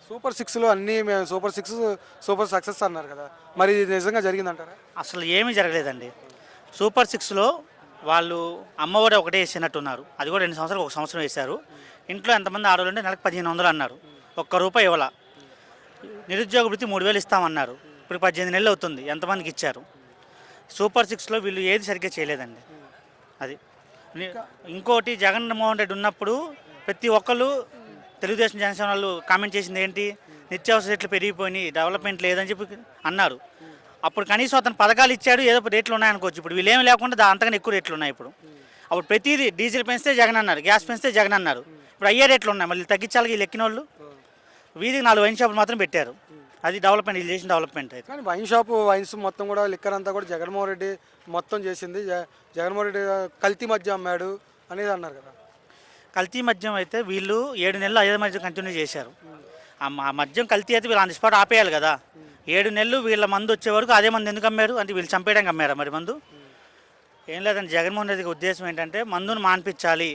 Super సిక్స్లో అన్నీ మేము సూపర్ సిక్స్ సూపర్ సక్సెస్ అన్నారు కదా, మరి ఇది నిజంగా జరిగిందంటారా? అసలు ఏమీ జరగలేదండి. సూపర్ సిక్స్లో వాళ్ళు అమ్మఒడి ఒకటే వేసినట్టున్నారు. అది కూడా 2 సంవత్సరాలు, 1 సంవత్సరం వేశారు. ఇంట్లో ఎంతమంది ఆడవాళ్ళు అంటే నెలకు 1500 అన్నారు. ఒక్క రూపాయి ఇవ్వాల. నిరుద్యోగ వృత్తి 3000 ఇస్తామన్నారు. ఇప్పుడు 18 నెలలు అవుతుంది. ఎంతమందికి ఇచ్చారు? సూపర్ సిక్స్లో వీళ్ళు ఏది సరిగ్గా చేయలేదండి. అది ఇంకోటి జగన్మోహన్ రెడ్డి ఉన్నప్పుడు ప్రతి ఒక్కళ్ళు తెలుగుదేశం జనసేన వాళ్ళు కామెంట్ చేసింది ఏంటి, నిత్యావసర రేట్లు పెరిగిపోయినాయి, డెవలప్మెంట్ లేదని చెప్పి అన్నారు. అప్పుడు కనీసం అతను పథకాలు ఇచ్చాడు, ఏదో రేట్లు ఉన్నాయనుకోవచ్చు. ఇప్పుడు వీళ్ళేమి లేకుండా అంతకన్నా ఎక్కువ రేట్లు ఉన్నాయి. ఇప్పుడు అప్పుడు ప్రతిదీ డీజిల్ పెంచితే జగన్ అన్నారు, గ్యాస్ పెంచితే జగన్ అన్నారు. ఇప్పుడు అయ్యే రేట్లు ఉన్నాయి. మళ్ళీ తగ్గించాలి వీళ్ళు ఎక్కిన వాళ్ళు. వీధికి 4 వైన్ షాపులు మాత్రం పెట్టారు. అది డెవలప్మెంట్, వీళ్ళు చేసిన డెవలప్మెంట్ అయితే. కానీ వైన్స్ మొత్తం కూడా లిక్కర్ అంతా కూడా జగన్మోహన్ రెడ్డి మొత్తం చేసింది. జగన్మోహన్ రెడ్డి కల్తీ మధ్య అమ్మాడు అనేది అన్నారు కదా. కల్తీ మద్యం అయితే వీళ్ళు 7 నెలలు అదే మద్యం కంటిన్యూ చేశారు. ఆ మద్యం కల్తీ అయితే వీళ్ళు ఆన్ ది స్పాట్ ఆపేయాలి కదా. 7 నెలలు వీళ్ళ మందు వచ్చే వరకు అదే మందు ఎందుకు అమ్మారు? అంటే వీళ్ళు చంపేయడానికి అమ్మారా మరి మందు? ఏం లేదండి, జగన్మోహన్ రెడ్డి ఉద్దేశం ఏంటంటే మందును మాన్పించాలి,